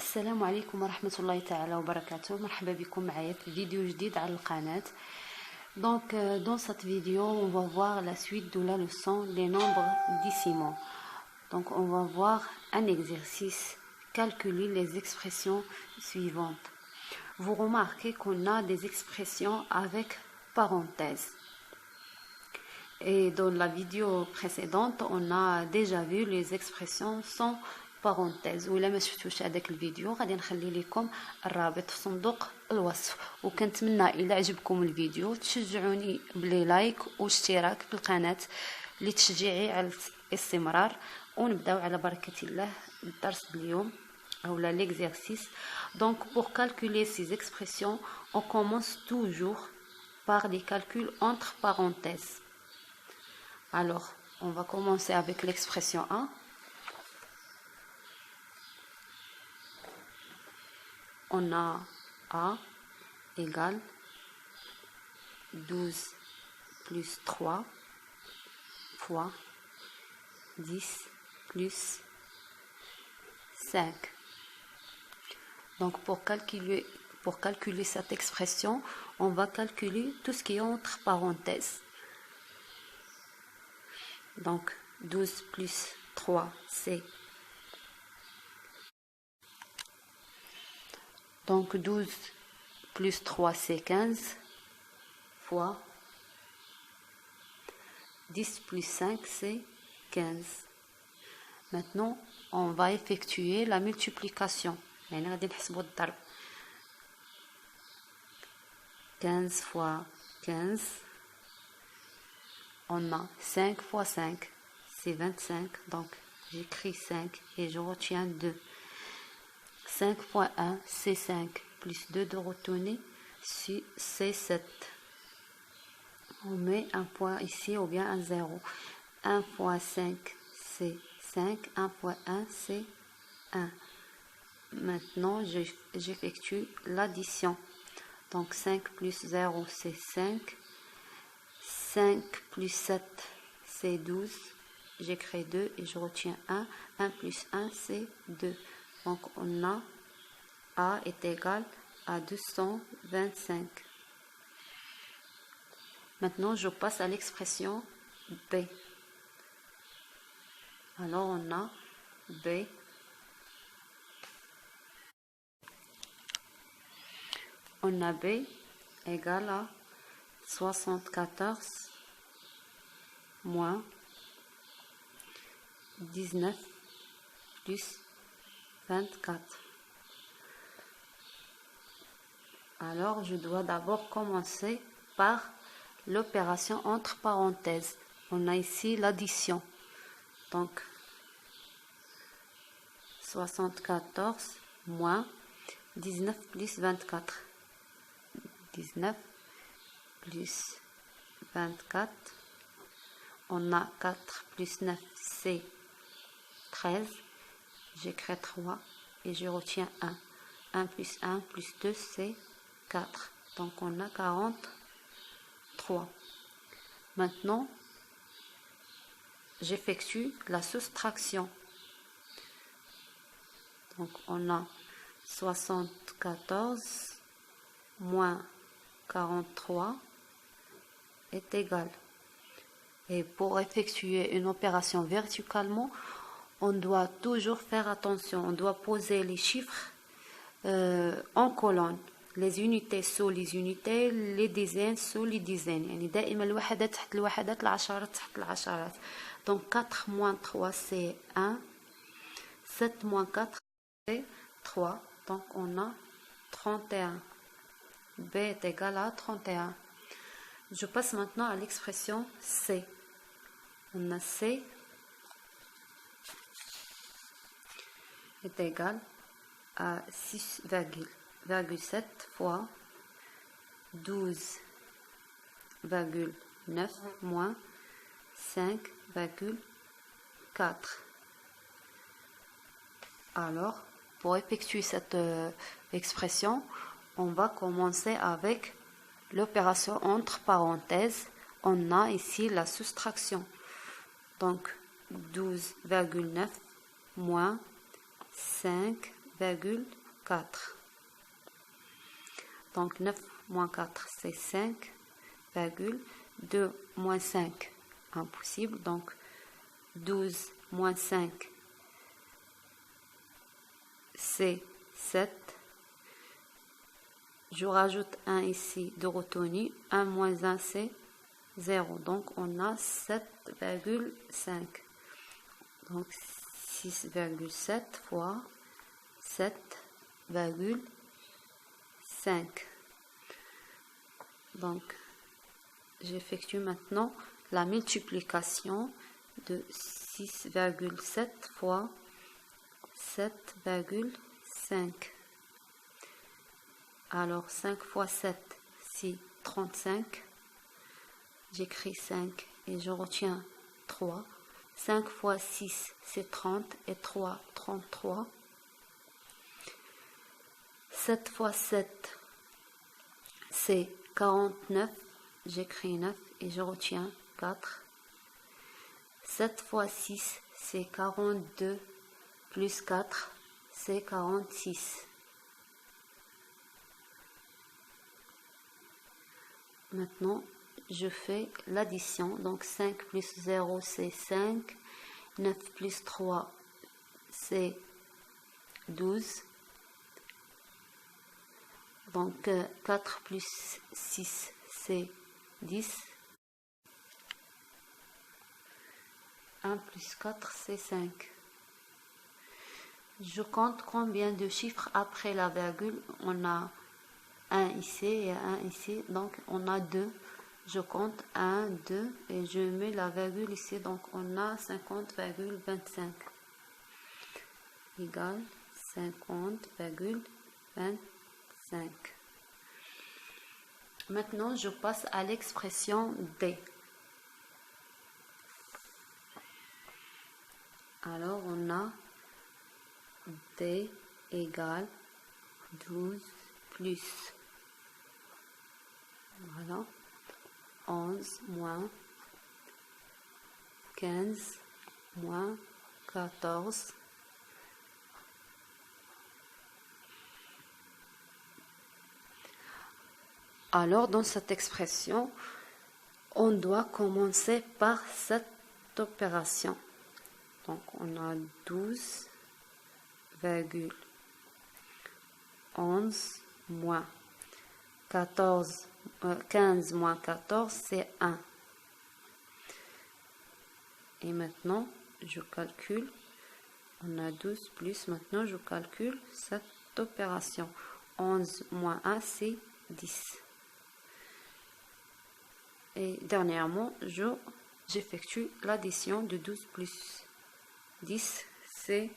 السلام عليكم ورحمة الله تعالى وبركاته. مرحبا بكم معايا في فيديو جديد على القناة. Donc dans cette vidéo on va voir la suite de la leçon les nombres décimaux. Donc on va voir un exercice, calculer les expressions suivantes. Vous remarquez qu'on a des expressions avec parenthèses. Et dans la vidéo précédente on a déjà vu les expressions sans parenthèse. ولا ما شفتوش هذاك الفيديو غادي نخلي لكم الرابط في صندوق الوصف. وكنتمنى الى عجبكم الفيديو تشجعوني بلي لايك واشتراك في القناه لتشجيعي على الاستمرار. ونبداو على بركه الله الدرس اليوم ou l'exercice. Donc pour calculer ces expressions on commence toujours par les calculs entre parenthèses. Alors on va commencer avec l'expression 1. On a A égale 12 plus 3 fois 10 plus 5. Donc pour calculer cette expression, on va calculer tout ce qui est entre parenthèses. Donc 12 plus 3 c'est Donc 12 plus 3 c'est 15 fois 10 plus 5 c'est 15. Maintenant on va effectuer la multiplication. 15 fois 15, on a 5 fois 5 c'est 25, donc j'écris 5 et je retiens 2. 5 fois 1 c'est 5 plus 2 de retourner c'est 7. On met un point ici ou bien un 0. 1 fois 5 c'est 5, 1 fois 1 c'est 1. Maintenant j'effectue l'addition. Donc 5 plus 0 c'est 5. 5 plus 7 c'est 12. J'écris 2 et je retiens 1. 1 plus 1 c'est 2. Donc on a A est égal à 225. Maintenant je passe à l'expression B. Alors on a B égale à 74 moins 19 plus 24. Alors je dois d'abord commencer par l'opération entre parenthèses. On a ici l'addition. Donc 74 moins 19 plus 24. 19 plus 24. On a 4 plus 9 c'est 13. J'écris 3 et je retiens 1. 1 plus 1 plus 2 c'est 4. Donc on a 43. Maintenant, j'effectue la soustraction. Donc on a 74 moins 43 est égal. Et pour effectuer une opération verticalement, on doit toujours faire attention. On doit poser les chiffres en colonne. Les unités sous les unités, les dizaines sous les dizaines. يعني دائما الوحدات تحت الوحدات، العشرات تحت العشرات. Donc 4 moins 3 c'est 1. 7 moins 4 c'est 3. Donc on a 31. B est égal à 31. Je passe maintenant à l'expression C. On a C est égal à 6,7 fois 12,9 moins 5,4. Alors, pour effectuer cette expression, on va commencer avec l'opération entre parenthèses. On a ici la soustraction. Donc 12,9 moins 5 5,4. Donc 9 moins 4 c'est 5, 2 moins 5 impossible, donc 12 moins 5 c'est 7. Je rajoute 1 ici de retenu, 1 moins 1 c'est 0, donc on a 7,5. Donc 6,7 fois 7,5. Donc j'effectue maintenant la multiplication de 6,7 fois 7,5. Alors 5 fois 7 c'est 35. J'écris 5 et je retiens 3. 5 fois 6 c'est 30 et 3 33. 7 fois 7 c'est 49. J'écris 9 et je retiens 4. 7 fois 6 c'est 42 plus 4 c'est 46. Maintenant je fais l'addition, donc 5 plus 0 c'est 5, 9 plus 3 c'est 12, donc 4 plus 6 c'est 10, 1 plus 4 c'est 5. Je compte combien de chiffres après la virgule. On a 1 ici et 1 ici, donc on a 2. Je compte 1, 2 et je mets la virgule ici, donc on a 50,25 égale 50,25. Maintenant, je passe à l'expression D. Alors, on a D égale 12 plus, voilà, 11 moins 15 moins 14. Alors, dans cette expression, on doit commencer par cette opération. Donc, on a 12,11 moins 14, 15 moins 14, c'est 1. Et maintenant, je calcule. On a 12 plus, maintenant je calcule cette opération. 11 moins 1, c'est 10. Et dernièrement, j'effectue l'addition de 12 plus 10, c'est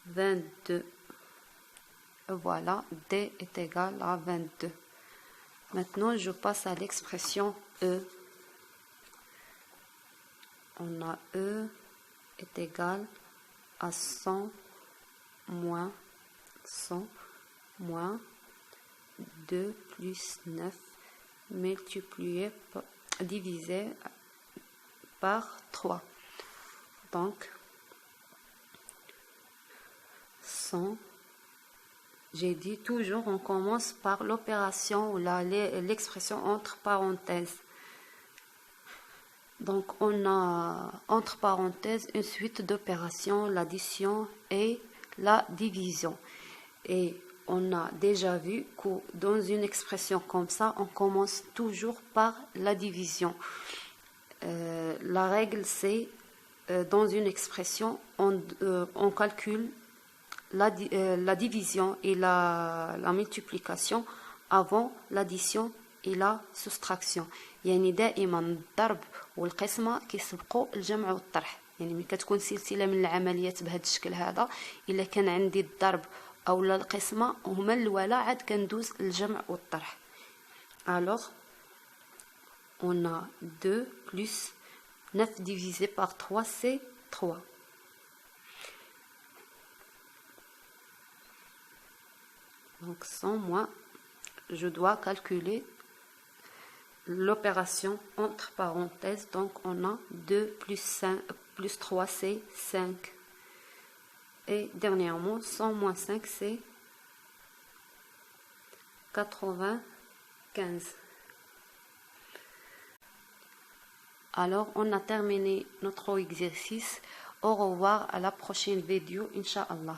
22. Voilà, D est égal à 22. Maintenant, je passe à l'expression E. On a E est égal à 100 moins 2 plus 9 divisé par 3. Donc, 100, j'ai dit toujours, on commence par l'opération ou l'expression entre parenthèses. Donc, on a entre parenthèses une suite d'opérations, l'addition et la division. Et on a déjà vu que dans une expression comme ça, on commence toujours par la division. La règle, c'est dans une expression, on calcule la division et la multiplication avant l'addition et la soustraction. يعني دائما الضرب والقسمة كيسبقوا الجمع والطرح. يعني ملي كتكون سلسلة من العمليات بهذا الشكل هذا، إلا كان عندي الضرب أو القسمة هما الأولى عاد كندوز الجمع والطرح. Alors on a 2 plus 9 divisé par 3 c'est 3. Donc 100 moins, je dois calculer l'opération entre parenthèses. Donc on a 2 plus 3 c'est 5. Et dernièrement, 100 moins 5, c'est 95. Alors, on a terminé notre exercice. Au revoir, à la prochaine vidéo, Inch'Allah.